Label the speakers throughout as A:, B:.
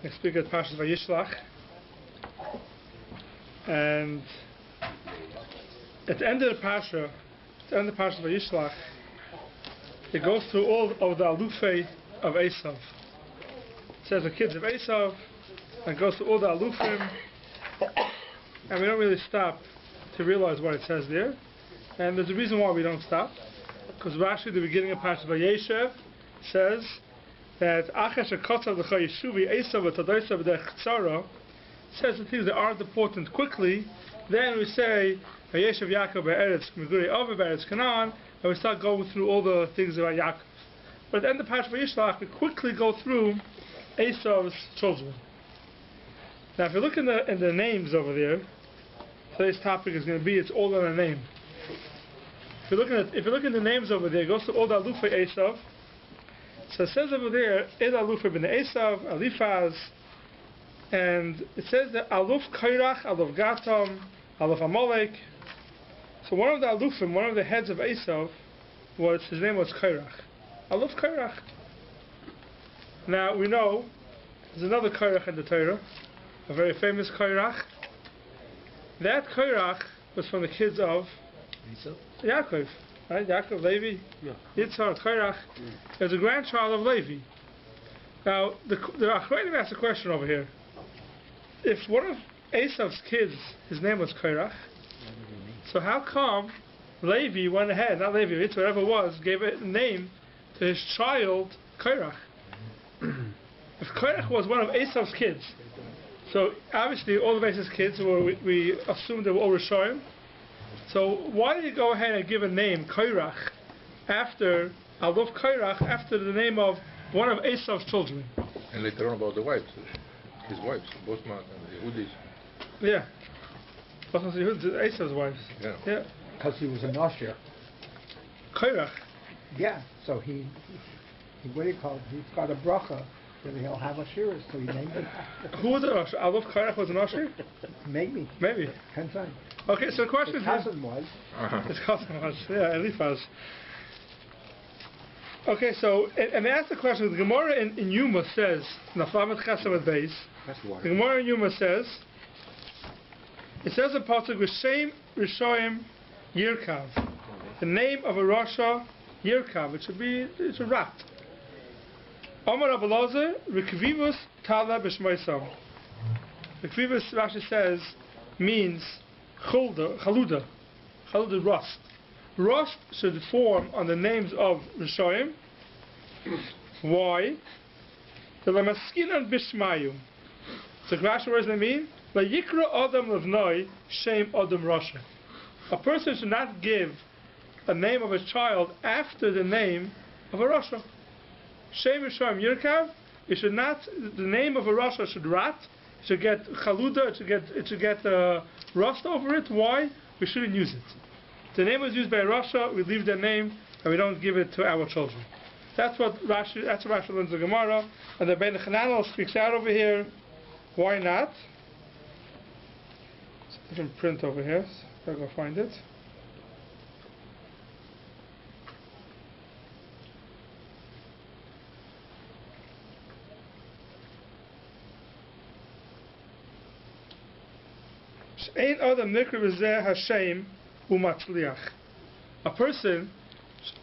A: Next speak at Parshas Vayishlach, and at the end of the Parsha, Vayishlach, it goes through all of the alufei of Esav. It says the kids of Esav, and goes through all the alufim, and we don't really stop to realize what it says there. And there's a reason why we don't stop, because Rashi, at the beginning of Parshas Vayeshev, says that Achash Akotzav L'cha Yeshuvi Esav V'Tadaysav V'Derech Tzara, says the things that aren't important quickly. Then we say Vayeshev Yaakov Be'eretz Megurei Ava Be'eretz Canaan, and we start going through all the things about Yaakov. But at the end of Parshas Vayishlach, we quickly go through Esav's children. Now, if you look in the names over there, today's topic is going to be it's all in a name. If you look at the names over there, it goes to all the alufei Esav. So it says over there, Ed Aluf ben Esav, Alifaz, and it says that Aluf Kairach, Aluf Gatam, Aluf Amalek. So one of the Alufim, one of the heads of Esav, his name was Kairach. Aluf Kairach. Now we know there's another Kairach in the Torah, a very famous Kairach. That Kairach was from the kids of Yaakov. Right? Yaakov, Levi, Yitzhak, Kairach, is a grandchild of Levi. Now, the Achronim asked a question over here. If one of Esav's kids, his name was Kairach, so how come Levi went ahead, not Levi, Yitzhak, whatever it was, gave a name to his child, Kairach? If Kairach was one of Esav's kids, so obviously all of Esav's kids, we assume they were all Rishoyim. So why did he go ahead and give a name, Kairach, after Aluf Kairach, after the name of one of Esav's children?
B: And later on about the wives, his wives, Bosman and the Yehudis.
A: Yeah, Bosman and the Yehudis, Esav's wives.
C: Yeah. Because he was an Usher.
A: Kairach.
C: Yeah. So he what do you call it? He's got a bracha. That he'll have a shira, so he named it after.
A: Who was an Usher? Aluf Kairach was an Usher?
C: Maybe. Can't say.
A: Okay, so the question
C: is... His cousin was.
A: His cousin was, yeah, Eliphaz. Okay, so, and they asked the question, the Gemara in Yuma says, Naflamet Chesed Beis, the Gemara in Yuma says, it says in Pasuk, Rishem Rishoyim Yirkav, the name of a Rasha, Yirkav, it should be, it's a rat. Omar Abelazar, Rikvivus Tala B'Shmoisam. Rikvivus, Rashi says, means Chaluda, rust. Rust should form on the names of Rishoyim. Why? The Lamaskinan Bishmayum. So Rashi, what does that mean? La Yikra Adam Levnoi Shem Adam Rasha. A person should not give a name of a child after the name of a Rasha. Shem Rishoyim Yirkav. It should not. The name of a Rasha should rot. It should get chaluda. It should get rust over it. Why? We shouldn't use it. If the name was used by a Rasha, we leave their name and we don't give it to our children. That's what Rashi learns the Gemara, and the Ben Chananel speaks out over here. Why not? It's a different print over here. So I'll go find it. A person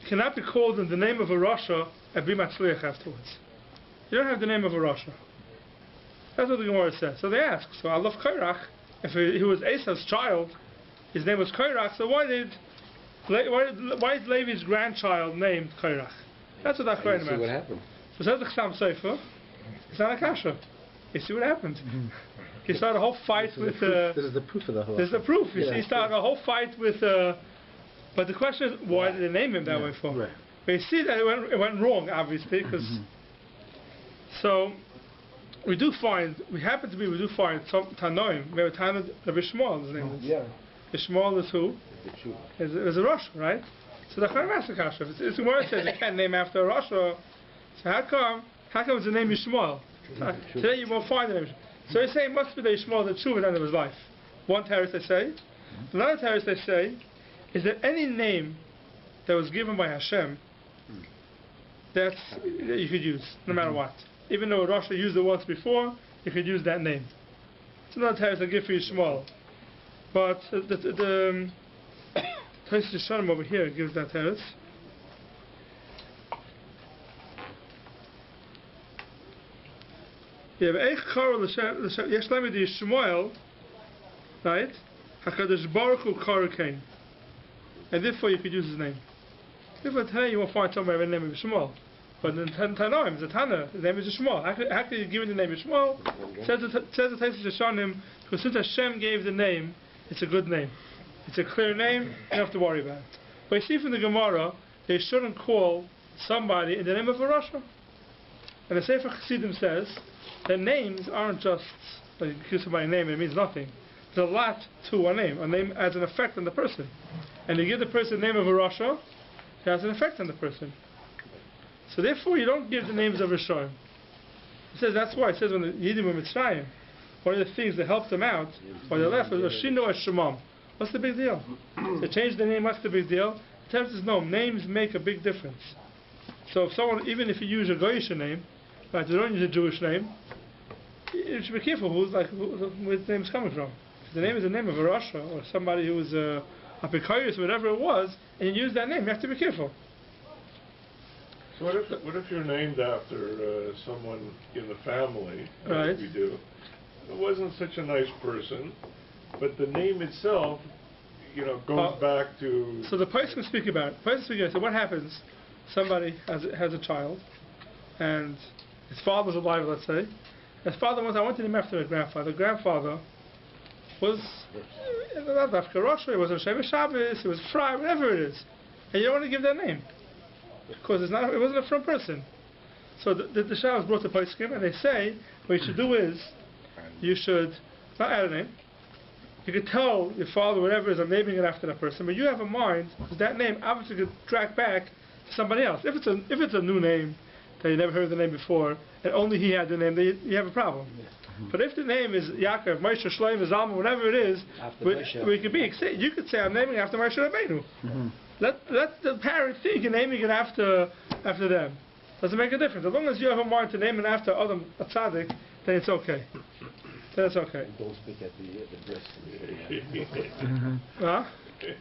A: cannot be called in the name of a Rasha and be Matzliach afterwards. You don't have the name of a Rasha. That's what the Gemara says. So they ask, so Aluf Kairach, if he was Esav's child, his name was Kairach, so why is Levi's grandchild named Kairach? That's what that Kairach meant.
B: See what happened.
A: So says the Chasam Sofer, it's not a kasha. You see what happened. He started a whole fight with...
D: this is the proof of the whole...
A: This is the proof. You see, he started a whole fight with... but the question is, why did they name him that way for?
D: Right.
A: But you see that it went wrong, obviously, because... So, we do find some Tanoim. We have a Tanoim of Ishmael, his name is.
C: Yeah.
A: Ishmael is who? Is a Rosh, right? So the Chaim asked the Kasha. It's the word says you can't name after a Rosh. So how come it's the name Ishmael? Today you won't find the name. So they say it must be the Ishmael that Tshuva at the end of his life. One teretz they say. Another teretz they say is that any name that was given by Hashem that you could use, no matter what. Even though Rasha used it once before, you could use that name. It's another teretz I give for Yishmael. But the Tosfos Yeshanim over here gives that teretz. Yeah, but Eich Kara Yesh Lemid Yishmael, right? HaKadosh Baruch Hu Kara Kain. And therefore you could use his name. Therefore today you won't find somewhere with the name of Yishmael. But in Tanoim, the Tana, the name is Yishmael. How can you give it the name Yishmael? Says the Tosfos Yeshanim, because since Hashem gave the name, it's a good name. It's a clear name, you don't have to worry about it. But you see from the Gemara, they shouldn't call somebody in the name of a Rasha. And the Sefer Chassidim says that names aren't just, like you give somebody a name and it means nothing. There's a lot to a name. A name has an effect on the person. And you give the person the name of a Rasha, it has an effect on the person. So therefore you don't give the names of Rishonim. It says that's why it says when the Yidim were Mitzrayim, one of the things that helped them out when they left was Shino Shemam. What's the big deal? They changed the name, what's the big deal? The Torah says no, names make a big difference. So if someone, even if you use a Goyish name, right, you don't use a Jewish name, you should be careful where the name is coming from. If the name is the name of a Rasha or somebody who was a Pekayus, whatever it was, and you use that name, you have to be careful.
D: So what if you're named after someone in the family,
A: right,
D: like we do? It wasn't such a nice person, but the name itself, goes back to...
A: So the person can speak about it. So what happens? Somebody has a child, and his father's alive, let's say. His father I wanted him after his grandfather. The grandfather was not Dafka Rosh, it was Hashem Shabbos, it was Fry, whatever it is. And you don't want to give that name. Because it wasn't a from person. So the Shah was brought to Poskim, and they say what you should do is you should not add a name. You could tell your father whatever it is, I'm naming it after that person, but you have a mind because that name obviously could track back to somebody else. If it's a new name that you never heard the name before, and only he had the name, then you have a problem. But if the name is Yaakov, Moshe, Shlomo, Zalman, whatever it is, we could be. You could say I'm naming it after Moshe Rabbeinu. Let the parent think you're naming it after them. Doesn't make a difference. As long as you have a mind to name it after a tzaddik, then it's okay. That's okay.
E: And don't speak at the bris.
A: Huh?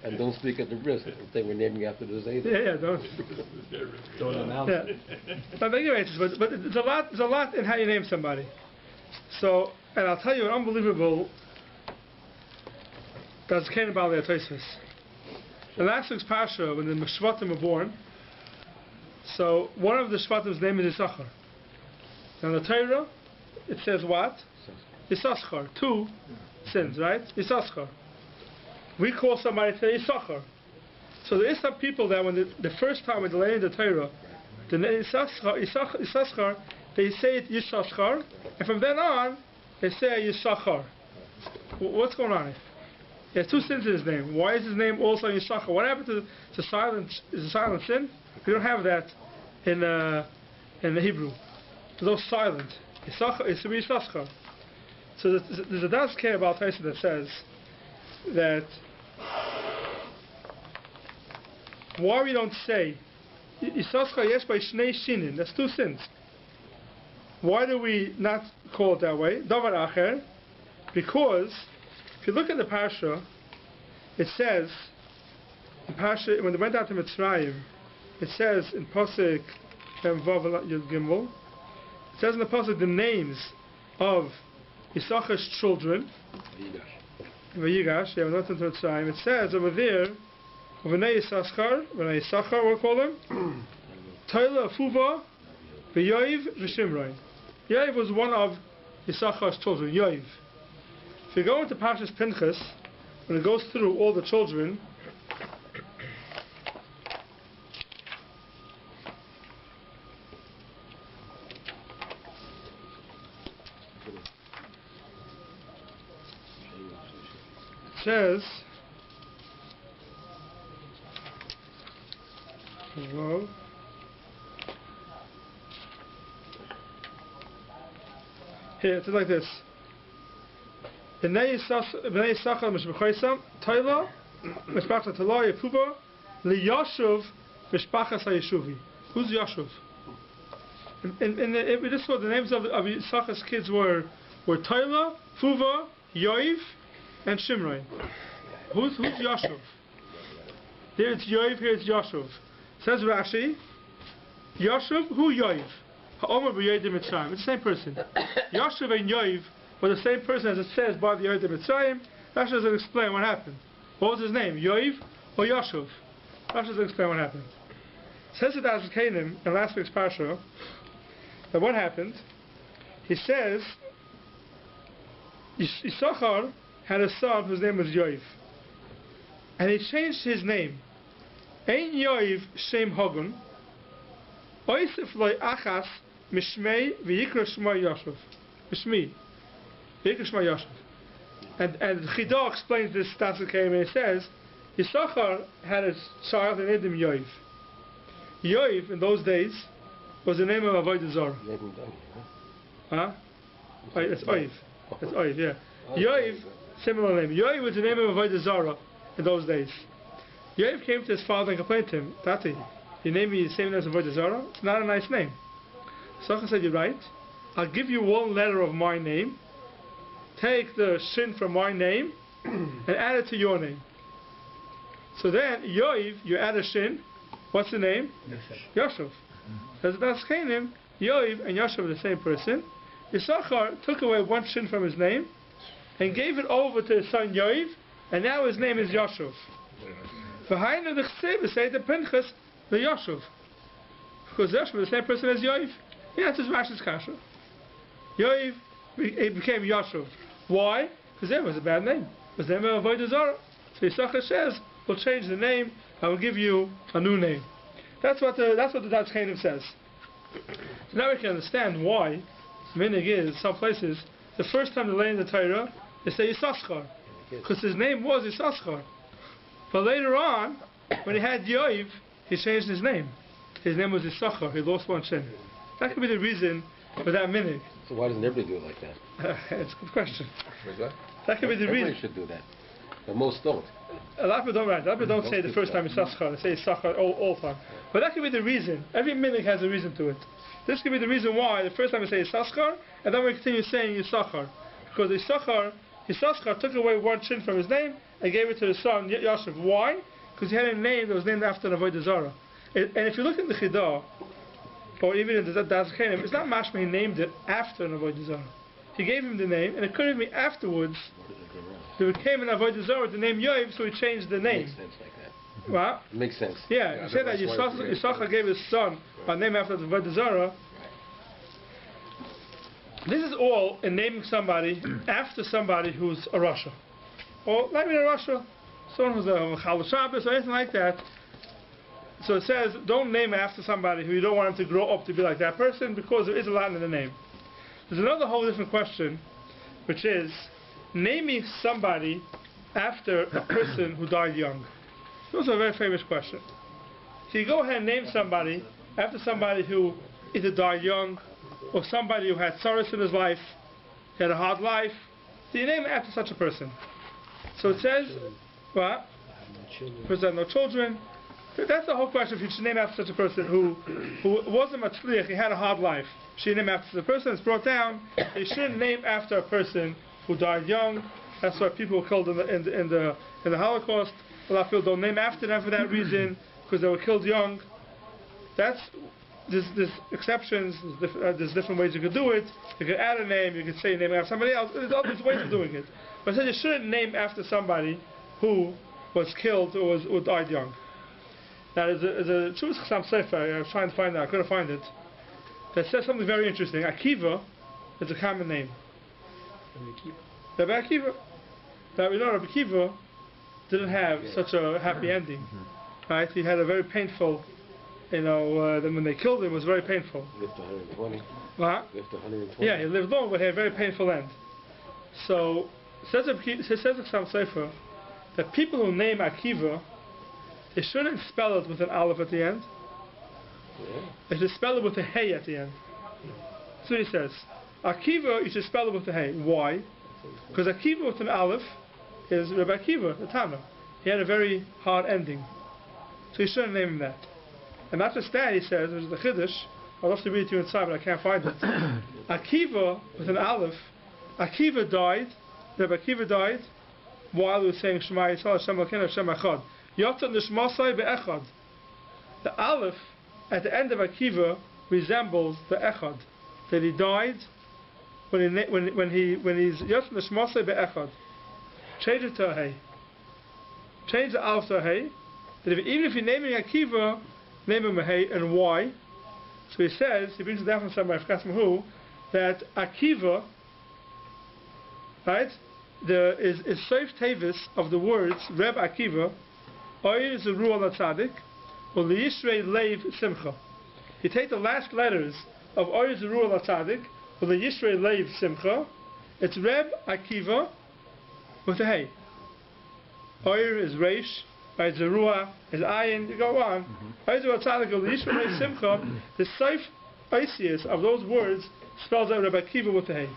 E: And don't speak at the bris. They were naming after the Zayda.
A: Yeah, don't.
E: Don't announce it.
A: But anyways, but there's a lot in how you name somebody. So, and I'll tell you an unbelievable that's came about the Tosfos. In last week's Pasha, when the Shvatim were born, so one of the Shvatim's name is Yisachar. Now in the Torah, it says what? Yisachar. 2 sins, right? Yisachar. We call somebody today Yisachar. So there is some people that when the first time when they learn the Torah, the name Yisachar, they say it Yisachar, and from then on, they say Yisachar. What's going on here? He has 2 sins in his name. Why is his name also Yisachar? What happened to silent? Is a silent sin? We don't have that in the Hebrew. There's no silent. Yisachar, it's to be Yisachar. So there's a Das Care about Tyson that says that why we don't say Yisachar yes by Shnei Shinin. That's 2 sins. Why do we not call it that way? Davar Acher, because if you look at the Parsha, it says, the Parsha, when they went out to Mitzrayim, it says in Posek Vav Yud Gimel, it says in the Posek the names of Yisachar's children, Vayigash, they went out to Mitzrayim. It says over there, V'nei Yisachar, we'll call them, Toila Fuva, V'yoiv, V'shimron. Yoiv was one of Yisachar's children, Yoiv. If you go into Parshas Pinchas, when it goes through all the children, it says, well, here it says like this. B'nei Yisachar mishpachaysam Toila mishpachas Tola Yepuba liyashuv mishpachas hayeshuvi. Who's Yashuv? We just saw the names of Yisachar's kids were were Toila, Fuva, Yoiv, and Shimron. Who's Yashuv? There it's Yoiv, here it's Yashuv. Says Rashi, Yashuv, who Yoiv? Ha'omer b'Yoidim Mitzrayim. It's the same person. Yashuv and Yoiv were the same person as it says by the Yoidim Mitzrayim. Rashi doesn't explain what happened. What was his name? Yoiv or Yashuv? Rashi doesn't explain what happened. Says it as Canaan in last week's parsha that what happened. He says Yisachar had a son whose name was Yoiv, and he changed his name. Ein Yoiv Shem Hagun, Oisif Loi Achas Mishmei V'Yikra Shema Yashuv. Mishmi V'Yikra Shema Yashuv. And Chida explains this Tasuk and he says Yisachar had a child and named him Yoiv. Yoiv in those days was the name of Avodah Zarah. Huh? It's Oiv. It's Oiv, yeah. Yoiv, similar name. Yoiv was the name of Avodah Zarah in those days. Yoiv came to his father and complained to him, Tati, you named me the same name as Avodah Zarah? It's not a nice name. Yisachar said, you're right. I'll give you one letter of my name. Take the shin from my name and add it to your name. So then, Yoiv, you add a shin. What's the name? Yashuv. That's Canaan. Yoiv and Yashuv are the same person. Yisachar took away one shin from his name and gave it over to his son Yoiv, and now his name is Yashuv. V'hainu d'chsev say the Pinchas the Yashuv, because Yashuv is the same person as Yoiv. Yeah, that's his Rashi's kasha. Yoiv became Yashuv. Why? Because that was a bad name. It was the name of Avodah Zarah. So Yisachar says, we'll change the name. I will give you a new name. That's what the Dutch Canaan says. So now we can understand why minig is some places the first time they lay in the Torah they say Yisachar, because his name was Yisachar. But later on, when he had Yoiv, he changed his name. His name was Yisachar. He lost one shin. That could be the reason for that minig.
E: So why doesn't everybody do it like that?
A: It's a good question.
B: What's that?
A: That could be the
E: Everybody
A: reason.
E: should do that. But most don't.
A: A lot of people don't write. A lot of people don't say the first time Yisachar. They say Yisachar all the time. But that could be the reason. Every minig has a reason to it. This could be the reason why the first time we say Yisachar, and then we continue saying Yisachar. Because Yisachar took away one shin from his name and gave it to his son Yashuv. Why? Because he had a name that was named after an Avodah Zarah. And if you look in the Chidah, or even in the Das Kenim, it's not mashma he named it after an Avodah Zarah. He gave him the name, and it could have been afterwards there became an Avodah Zarah with the name Yoiv, so he changed the name.
E: Makes sense like that.
A: What?
E: Makes sense.
A: Yeah, you say that Yisachar gave his son a name after the Avodah Zarah. This is all in naming somebody after somebody who's a Rasha. Or not even a Rasha, someone who's a Chal Shabbos or anything like that. So it says, don't name after somebody who you don't want him to grow up to be like that person, because there is a lot in the name. There's another whole different question, which is naming somebody after a person who died young. This is a very famous question. So you go ahead and name somebody after somebody who either died young, or somebody who had sorrows in his life, he had a hard life. So you name it after such a person. So it says, what? Person had no children. That's the whole question. If you should name after such a person who wasn't matzliach, he had a hard life. Should you name after the person? It's brought down. You shouldn't name after a person who died young. That's why people were killed in the Holocaust. A lot of people don't name after them for that reason, because they were killed young. There's exceptions. There's different ways you could do it. You could add a name. You could say your name after somebody else. There's ways of doing it. But I said you shouldn't name after somebody who was killed or died young. Now there's a Jewish Chassam Sefer, I was trying to find it, I couldn't find it, that says something very interesting. Akiva is a common name. Rabbi Akiva. Now we know Rabbi Akiva didn't have such a happy ending. Right? He had a very painful, then when they killed him, it was very painful.
E: Lived to 120.
A: What?
E: Lived to 120.
A: Yeah, he lived long, but he had a very painful end. So, says Chassam Sefer that people who name Akiva, they shouldn't spell it with an aleph at the end.
E: Yeah.
A: They should spell it with a hey at the end. That's what he says. Akiva, you should spell it with a hey. Why? Because Akiva with an aleph is Rabbi Akiva, the Tana. He had a very hard ending. So you shouldn't name him that. And not just that, he says, there's the Chiddush, I'd love to read it to you inside, but I can't find it. Akiva with an aleph Akiva died. Rabbi Akiva died while he was saying Shema Yisrael Hashem Elokeinu Hashem Echad. Yotzat Nishmasai be'Echad. The Aleph at the end of Akiva resembles the Echad, that he died when he's Yotzat Nishmasai be'Echad. Change it to a Hey. Change the Aleph to a Hey. That even if you're naming Akiva, name him a Hey, and why? So he says, he brings it down from somewhere, I forgot from who, that Akiva, right, is Seif Tevis of the words Reb Akiva, Oy Zeru al Tzadik, or Yishrei Leiv Simcha. You take the last letters of Oy Zeru al Tzadik, or the Yishrei Leiv Simcha, it's Reb Akiva with a Hey. Oyer is Reish, right, Zerua is Ayin, you go on. Oy Zeru al Tzadik, or the Yishrei Leiv Simcha, the Seif Isius of those words spells out Reb Akiva with a Hey.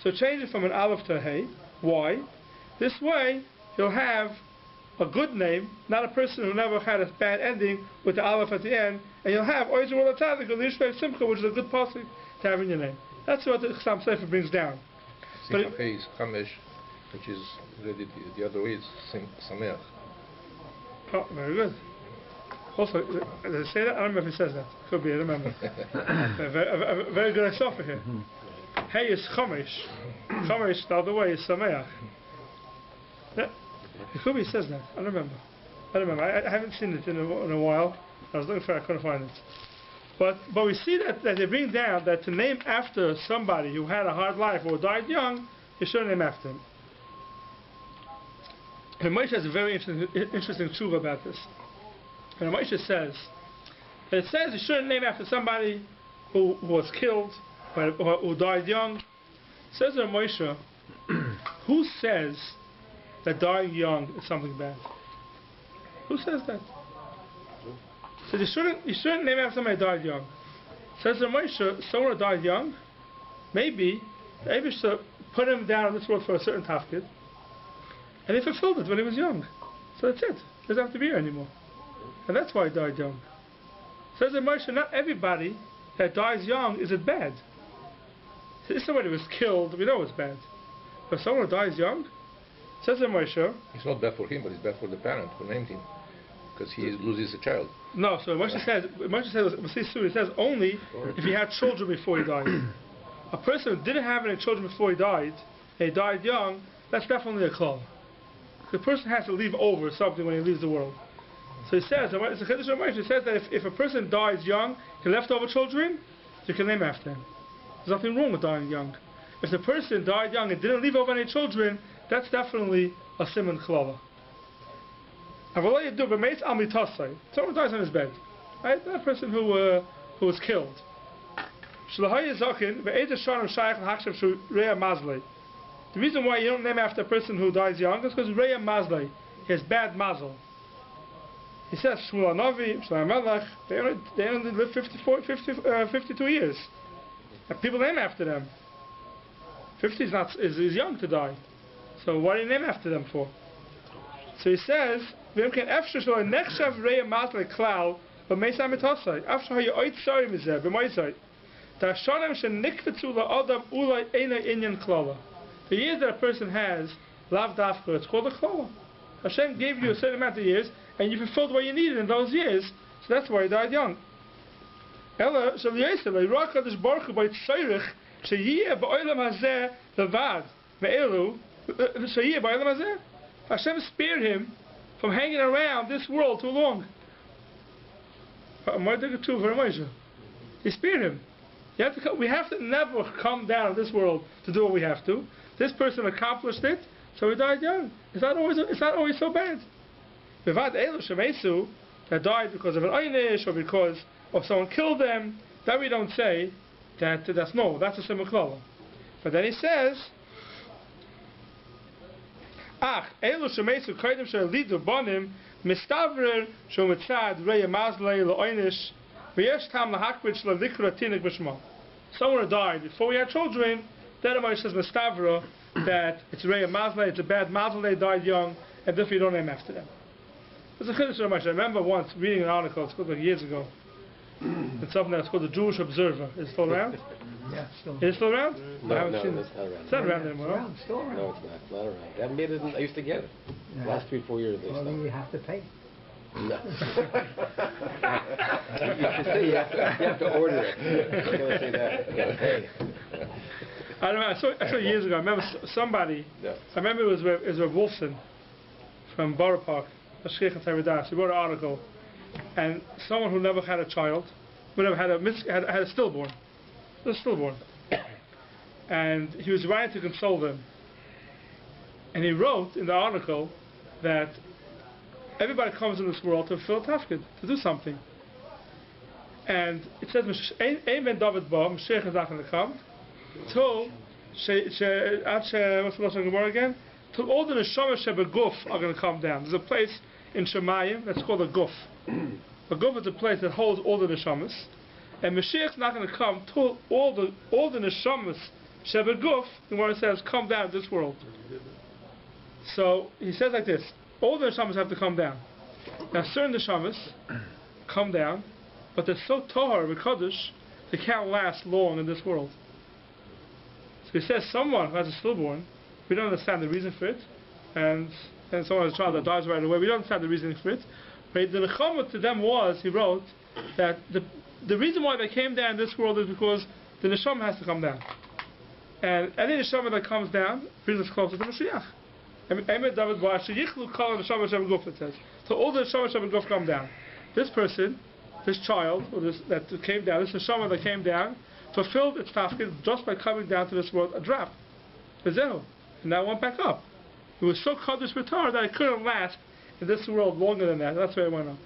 A: So change it from an Aleph to a Hey. Why? This way, you'll have a good name, not a person who never had a bad ending with the Aleph at the end, and you'll have Oy Zeru al Tzadik, or Yishrei Simcha, which is a good pasuk to have in your name. That's what the Chassam Sefer brings down.
B: Simcha is Chamesh, which is really the other way is Sameach.
A: Oh, very good. Also, does it say that? I don't remember if it says that. Could be, I don't remember. a very good Sofer here. Hey is Chamesh. Chamesh, the other way, is Sameach. Yeah. It could be it says that. I don't remember. I haven't seen it in a while. I was looking for it, I couldn't find it. But we see that they bring down that to name after somebody who had a hard life or died young, you shouldn't name after him. And Moshe has a very interesting tshuva about this. And Moshe says, that it says you shouldn't name after somebody who was killed or who died young. It says in Moshe, who says that dying young is something bad? Who says that? So you shouldn't name after somebody who died young. It says in Moshe, someone who died young, maybe should put him down in this world for a certain tafkid, and he fulfilled it when he was young. So that's it. He doesn't have to be here anymore. And that's why he died young. It says in Moshe, not everybody that dies young is it bad. So if somebody was killed, we know it's bad. But someone who dies young, it says in Moshe,
B: it's not bad for him, but it's bad for the parent who named him, because he loses a child.
A: No, so Moshe says only if he had children before he died. A person who didn't have any children before he died, and he died young, that's definitely a klal. The person has to leave over something when he leaves the world. So he says, it's a Chiddush of Moshe, he says that if a person dies young, he left over children, you can name after him. There's nothing wrong with dying young. If the person died young and didn't leave over any children, that's definitely a simon klala. Someone dies on his bed, right? That person who was killed. The reason why you don't name after a person who dies young is because Reya Mazlei, he has bad mazel. He says Shmuel Hanavi, Shlomo Melech, they only live 52 years. And people name after them. 50 is young to die. So why do you name after them for? So he says, after the years that a person has, lav dafka, it's called a klala. Hashem gave you a certain amount of years, and you fulfilled what you needed in those years, so that's why you died young. Hashem spared him from hanging around this world too long. He spared him. We have to never come down to this world to do what we have to. This person accomplished it, so he died young. It's not always so bad. That died because of an einish or because of someone killed them, that we don't say that's a simul klala. But then he says, elu shemesu kodim shelidu bonim mistavrer shomitzad reya mazlei leoinish v'yesh tam lahakvich levikra tinik b'shma. Someone who died before we had children, then Moshe says mistavra that it's reya mazlei, it's a bad mazel, they died young, and therefore you don't name after them. There's a chiddush of Moshe. I remember once reading an article, it's like years ago, It's something that's called the Jewish Observer. Is it still around?
C: Yeah, still.
A: Is it still around?
E: No,
A: I haven't
E: no,
A: seen
E: that's
A: it.
E: not around.
A: It's not around anymore.
C: Around, still around.
E: No, it's not around. They haven't made it. I used to get it.
C: Yeah.
E: Last 3-4 years they
C: Well,
E: stopped.
C: then you have to pay.
E: No. You should say you have to order it. I'm going to say that. You gotta pay.
A: I don't know. I saw years ago. I remember somebody.
E: No.
A: I remember it was Reb Wolfson from Borough Park, a Sheikh and Taivadas. He wrote an article, and someone who never had a child, who never had a stillborn, and he was trying to console them. And he wrote in the article that everybody comes in this world to fulfill tafkid, to do something. And it says, Amen David Ba, Mashiach is not going to come, till, what's the last Gemara again? Till all the neshama shebeguf are going to come down. There's a place in Shemayim that's called a guf. A guf is a place that holds all the neshamas. And Mashiach's not going to come till all the neshamas shebeguf, the Gemara says, come down to this world. So he says like this: all the neshamas have to come down. Now certain neshamas come down, but they're so tahar v'kadosh they can't last long in this world. So he says someone who has a stillborn, we don't understand the reason for it, and someone has a child that dies right away, we don't understand the reasoning for it. But the nechama to them was, he wrote, that the reason why they came down in this world is because the neshama has to come down. And any neshama that comes down brings us closer to Mashiach. It says. So all the neshama shebeguf come down. This person, this child, or that came down, this neshama that came down, fulfilled its tafkid just by coming down to this world a drop. And now it went back up. It was so kaddish b'tar that it couldn't last in this world longer than that. That's where it went up.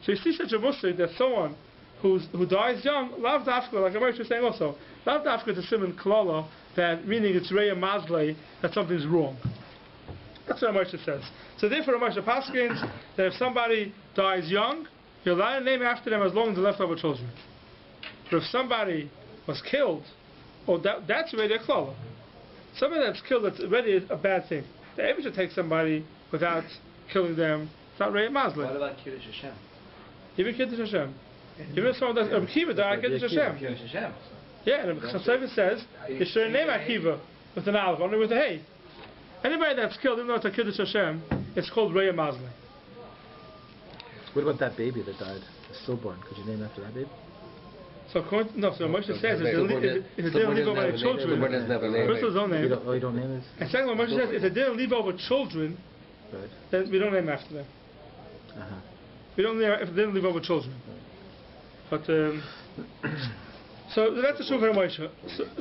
A: So you see such a musik that someone who dies young, lav dafka, like Amar was saying also, lav dafka to simon klala, that meaning it's reya mazlei, that something's wrong. That's what Amar says. So therefore Amar paskins that if somebody dies young, you're allowed to name after them as long as they're leftover children. But if somebody was killed, that's already a klala. Somebody that's killed, that's already a bad thing. The Rebbe should take somebody without killing them. It's not really Muslim.
F: What about Kiddush Hashem?
A: Even Kiddush Hashem. Even if someone does Akiva died, Kiddush Hashem.
F: Kiddush Hashem.
A: Yeah, and Chasavit says you should name Akiva with an aleph, only with a hey. Anybody that's killed, even though it's a Kiddush Hashem, it's called Reya Muslim.
G: What about that baby that died, the stillborn? Could you name after that baby?
A: So Moshe says if they didn't leave over any children, first his own name.
G: You don't name it?
A: And second, Moshe says if they didn't leave over children,
G: Right.
A: then we don't name after them.
G: Uh-huh.
A: We don't name if they didn't leave over children. But so that's the truth of Moshe.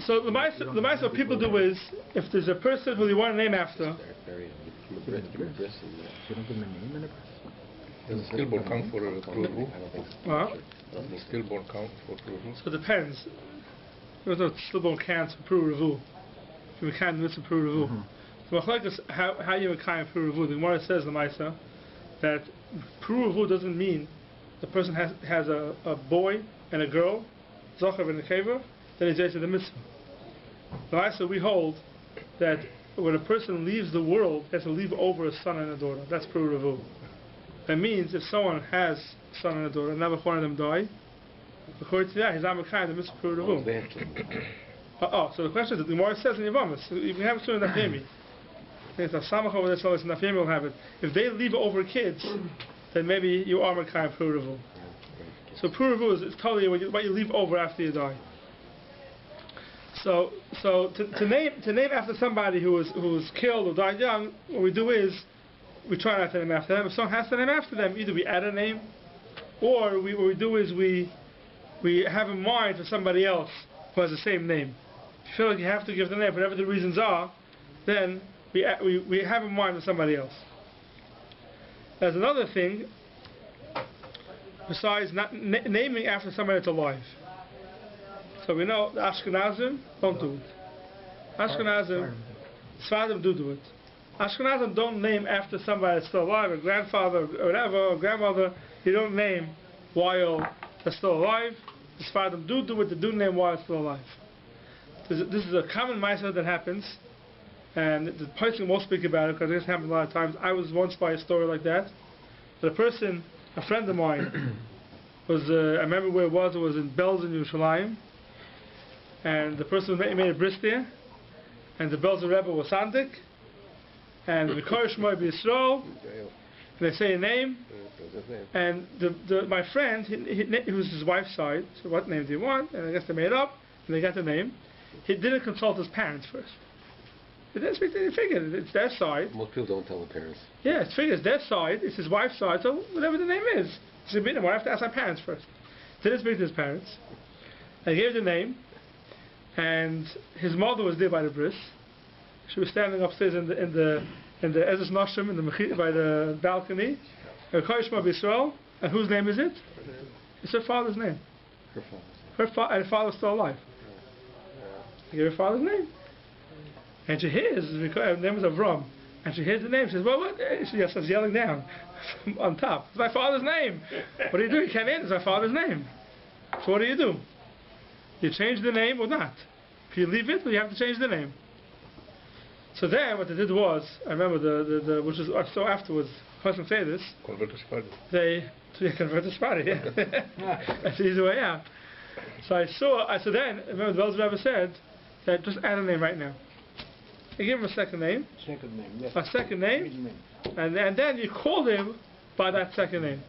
A: So the mice what people do is if there's a person who you want to name after.
G: You don't give him a name and a
B: Does stillborn count for Ruvu?
A: What?
B: Does stillborn count for Ruvu?
A: So it depends. There's no stillborn counts for Pru Revu. You can't miss a Pru Revu. So how you can Pru Revu? The Gemara says the Maisa that Pru Revu doesn't mean the person has a boy and a girl, Zochav and a Kever, then he's to the mitzvah. The Maisa we hold that when a person leaves the world, he has to leave over a son and a daughter. That's Pru Revu. That means if someone has a son and a daughter, and never one of them die, according to that, he's not Makai, the mitzvah Pru Revu. So the question is, the Gemara says in Yavamas, we have a student in Nafemi. It's a Samach over there, so it's Nafemi will have it. If they leave over kids, then maybe you are Makai Pru Revu. So Pru Revu is totally what you leave over after you die. So to name after somebody who was killed or died young, what we do is we try not to name after them. If someone has to name after them, either we add a name, or what we do is we have in mind for somebody else who has the same name. If you feel like you have to give the name, whatever the reasons are, then we have in mind for somebody else. There's another thing besides not naming after somebody that's alive. So we know the Ashkenazim don't do it. Ashkenazim, Sfadim do it. Ashkenazim don't name after somebody that's still alive, a grandfather or whatever, or grandmother. You don't name while they're still alive. The Sfadim do it, they do name while they're still alive. This is a common ma'aseh that happens, and the person won't speak about it because this happens a lot of times. I was once by a story like that. A friend of mine, was I remember where it was. It was in Belz in Yerushalayim, and the person made a bris there, and the Belz Rebbe was Sandik, and the Koresh Moy B'Yisrael, and they say a name, and my friend, he was his wife's side. So what name do you want? And I guess they made it up, and they got the name. He didn't consult his parents first. They figured it's their side.
E: Most people don't tell the parents.
A: Yeah, it's figured it's their side. It's his wife's side. So whatever the name is, he said, "I have to ask my parents first." Didn't speak to his parents. I gave the name, and his mother was there by the bris. She was standing upstairs in the Ezes Noshim by the balcony. And whose name is it? It's her father's name. And her father's still alive. I gave her father's name. And she hears, the name is Avram. And she hears the name. She says, "Well, what?" She just starts yelling down on top. "It's my father's name." "What do you do? You can't answer. It's my father's name." So what do? You change the name or not? If you leave it, or you have to change the name. So then, what they did was, I remember which is so afterwards. The person say this.
B: Convert to Sephardi.
A: They convert to Sephardi. Yeah, that's the easy way out. So then, I remember the Belz Rebbe said that just add a name right now. He gave him a second name.
C: Second name, yes.
A: A second name.
C: Middle name.
A: And then you called him by that second name.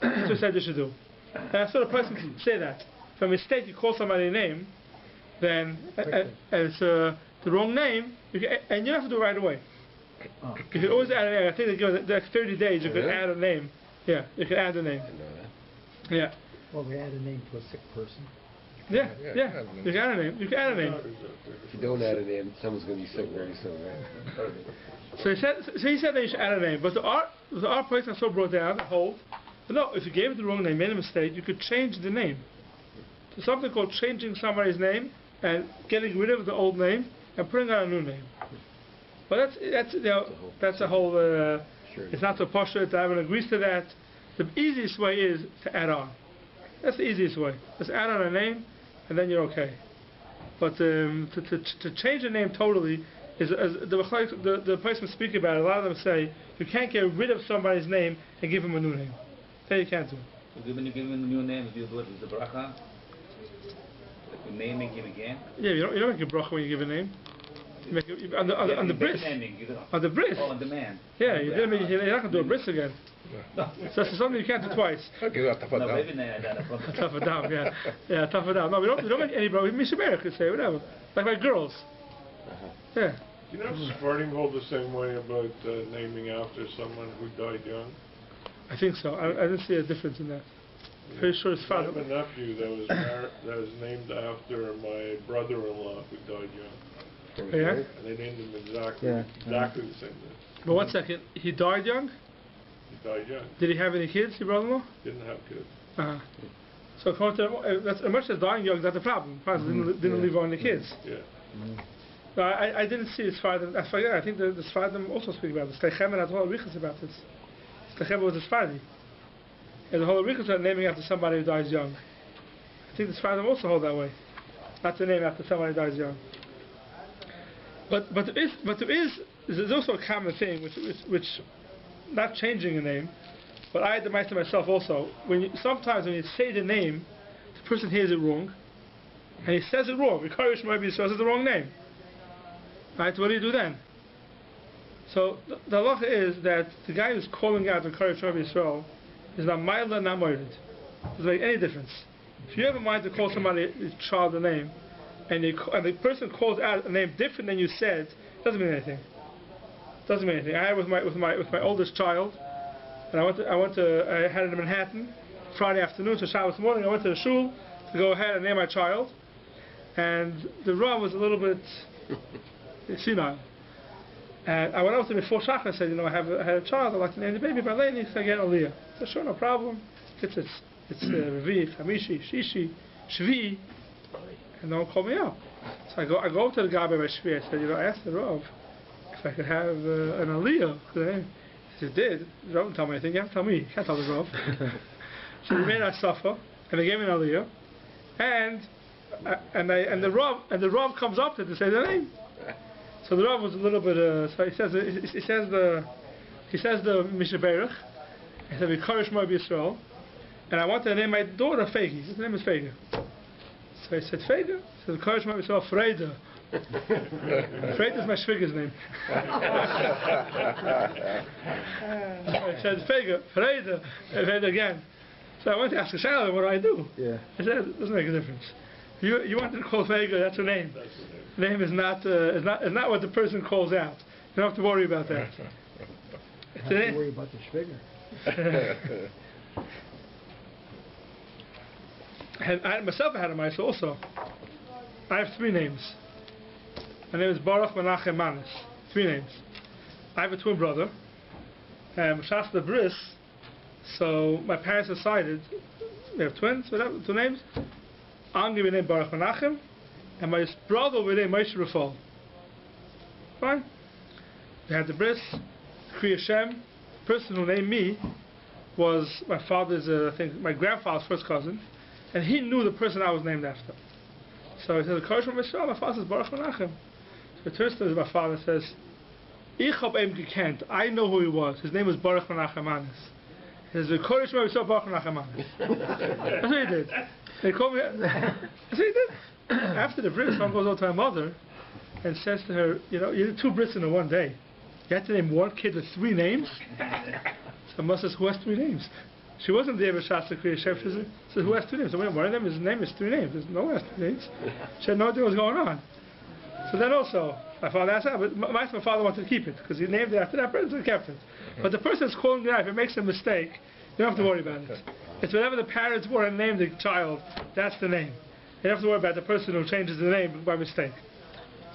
A: That's what I said you should do. And I saw the person say that. If a mistake you call somebody a name, then and it's the wrong name, and you don't have to do it right away.
C: Oh.
A: You can always add a name. I think they give it like 30 days. You can add a name. Yeah, you can add a name. Yeah.
C: Well, we add a name to a sick person.
A: Yeah. You can add a name. You can add a name.
E: If you don't add a name, someone's going to be sick very soon, right?
A: So he said that you should add a name, but the art place I so brought down hold. No, if you gave it the wrong name, made a mistake, you could change the name. So something called changing somebody's name and getting rid of the old name and putting on a new name. But that's a whole. It's not so posh that everyone agrees to that. The easiest way is to add on. That's the easiest way. Just add on a name, and then you're okay. But to change a name totally is the person speak about it. A lot of them say you can't get rid of somebody's name and give him a new name. That you can't do.
F: So when you give him a new name, do you do it with the bracha? Like the naming him again?
A: Yeah, you don't make a bracha when you give a name. You make it, on the bris. On the bris.
F: Oh, on the man.
A: Yeah, you're not going to do a bris again. So it's something you can't do twice.
B: Okay,
F: Tough
A: Tough it down, yeah, tough it down. No, we don't make any bracha. Mishaberach could say whatever, like my girls. Yeah.
D: You know, Sephardim hold the same way about naming after someone who died young.
A: I think so. I didn't see a difference in that. Pretty sure it's
D: I have a nephew that was named after my brother-in-law who died young.
A: Yeah.
D: And they named him exactly the same name.
A: But 1 second, he died young?
D: He died young.
A: Did he have any kids, your brother-in-law?
D: Didn't have kids.
A: So according to that's as much as dying young, that's the problem. Didn't leave any kids.
D: Yeah.
A: No, I didn't see the Sfardim. I think the Sfardim also speak about this. Steichemer had a whole riches about this. Steichemer was a Sfardi. And the whole riches are naming after somebody who dies young. I think the Sfardim also hold that way. Not to name after somebody who dies young. But there's also a common thing which not changing a name, but I had to myself also. Sometimes when you say the name, the person hears it wrong, and he says it wrong. Rikarish might be says the wrong name. Right? What do you do then? So the halacha is that the guy who's calling out Rikarish Rabbi Yisrael is not Maila, not Moirid. Doesn't make any difference. If you have a mind to call somebody's child a name, and the person calls out a name different than you said, it doesn't mean anything. Doesn't mean anything. I had with my oldest child, and I had it in Manhattan Friday afternoon, so Shabbos morning I went to the shul to go ahead and name my child, and the Rav was a little bit senile. And I went over to him before Shachar and said, I had a child, I'd like to name the baby Barleni. He said, get Aliyah. I said, sure, no problem. It's Revi, Chamishi, Shishi, Shvi, and don't call me up. So I go over to the guy by my Shvi. I said, I asked the Rav if I could have an Aliyah. He said, did. The Rav didn't tell me anything. You have to tell me. You can't tell the Rav. So we made our suffer, and they gave me an Aliyah, and the Rav comes up to say the name. So the Rav was a little bit. So he says the Mishaberach. He said, "V'karish Moy B'Yisrael," and I wanted to name my daughter Fegi. His name is Fegi. So I said, Fegi? He said, encourage myself, Freda. Freda is my shviga's name. I said, Fegi, Freda, and Freda again. So I went to ask Shana, what do I do?
G: Yeah.
A: I said, it doesn't make a difference. You wanted to call Fegi, that's her name. Name is not what the person calls out. You don't have to worry about that.
C: You have to worry about the shviga.
A: I myself had a mice also. I have 3 names. My name is Baruch Menachem Manis. 3 names. I have a twin brother. Shas the Bris. So my parents decided we have twins. Whatever, 2 names. I'm going to be named Baruch Menachem, and my brother will be named Moshe Rafal. Fine. They had the Bris. Kriya Shem. The person who named me was my father's, I think, my grandfather's first cousin. And he knew the person I was named after. So he said, the Kodesh Mishra, my father says, Baruch Menachem. So it turns to my father says, Ich hab ihm gekent. I know who he was. His name was Baruch Menachem Manis. He says, the Kodesh Mishra, Baruch Menachem Manis. That's what he did. They called me, that's what he did. After the bris, one goes over to my mother and says to her, you did 2 bris in one day. You had to name one kid with 3 names? So mother says, who has 3 names? She wasn't there with Shasta Kriya Shem. She said, who has 2 names? So one of them, his name is 3 names. There's no one has 3 names. She had no idea what was going on. So then also, my father asked her, but my father wanted to keep it, because he named it after that person, he kept it. But the person is calling it out. If it makes a mistake, you don't have to worry about it. It's whatever the parents were and named the child, that's the name. You don't have to worry about the person who changes the name by mistake.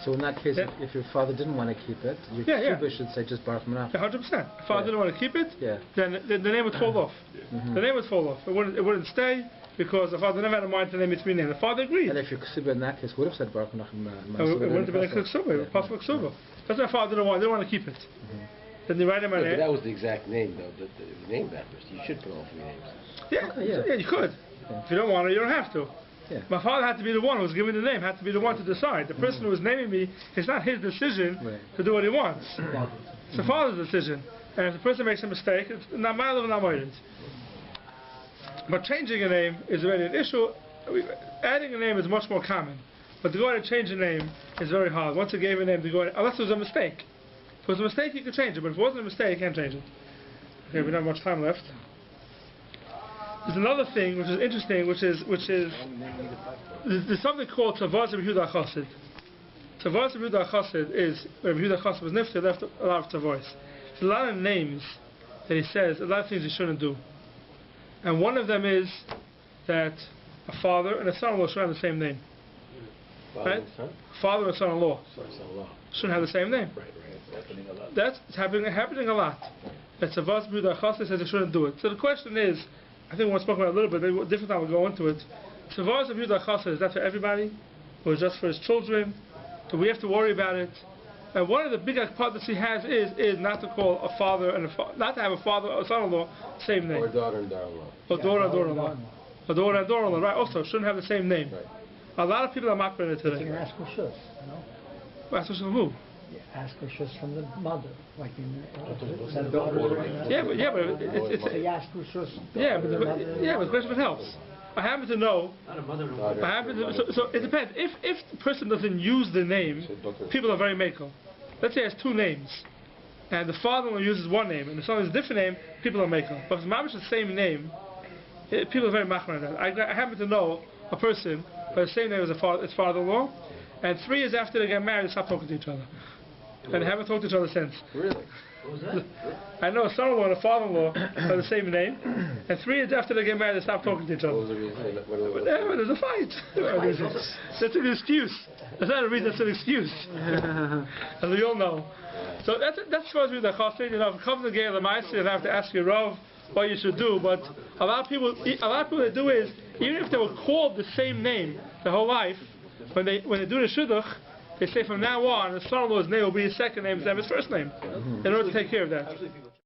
G: So in that case, if your father didn't want to keep it, your Kibbutz should say just Baruch Menachem.
A: 100%. If father didn't want to keep it, then the name would fall off. The name would fall off. It wouldn't stay, because the father never had a mind to name it 3 names. The father agreed.
G: And if your Ksuba in that case would have said Baruch Menachem,
A: it wouldn't have been a Ksuba. It was possible Ksuba. That's why my father didn't want to keep it. Then they write in my name.
E: But that was the exact name, though. The name that was. You should put all 3 names.
A: Yeah, you could. If you don't want it, you don't have to.
G: Yeah.
A: My father had to be the one who was giving the name, had to be the one to decide. The person who was naming me, it's not his decision to do what he wants. It's the father's decision. And if the person makes a mistake, it's not my love, not mine. But changing a name is already an issue. Adding a name is much more common. But to go ahead and change a name is very hard. Once you gave a name, to go ahead, unless it was a mistake. If it was a mistake, you could change it. But if it wasn't a mistake, you can't change it. Okay, we don't have much time left. There's another thing which is interesting, which is there's something called Tavaz Rabbi Yehuda Chassid. Tavaz Rabbi Yehuda Chassid is Rabbi Yehuda Chassid was nifter, left a lot of Tavaz. There's a lot of names that he says, a lot of things you shouldn't do. And one of them is that a father and a son-in-law should have the same name. Right? Father and son-in-law shouldn't have the same name. That's happening a lot. That Tavaz Rabbi Yehuda Chassid says you shouldn't do it. So the question is, I think we'll spoke about it a little bit, maybe different time we'll go into it. Tavaz Rabbi Yehuda Chassid, is that for everybody? Or is it just for his children? Do we have to worry about it? And one of the big partners he has is not to call a father and not to have a father or son-in-law same name.
E: Or daughter and daughter-in-law.
A: Or daughter and daughter-in-law. Or daughter and daughter-in-law, right? Also, shouldn't have the same name.
E: Right.
A: A lot of people are makbid it today.
C: You can ask for shus,
A: Ask for who?
C: Ask for shus from the mother, like in the daughter.
A: But it's
C: They ask for shus.
A: but the question if it helps. I happen to know. So it depends. If the person doesn't use the name, people are very makel. Let's say he has 2 names, and the father-in-law uses 1 name, and the son has a different name, people are makel. But if the mom is the same name, people are very machmir on that. I happen to know a person who has the same name as his father-in-law, and 3 years after they get married, they stop talking to each other. And they haven't talked to each other since.
E: Really? What was that?
A: I know a son-in-law and a father-in-law have the same name, and 3 years after they get married, they stop talking to each other.
E: What was the reason?
A: There's a fight. That's an excuse. That's not a reason, that's an excuse. As we all know. So that's supposed to be the chassid. If it comes to the Ma'aseh, you have to ask your Rav what you should do. But a lot of people they do is, even if they were called the same name their whole life, when they do the shidduch, they say from now on, the son-in-law's name will be his second name instead of his first name, in order to take care of that.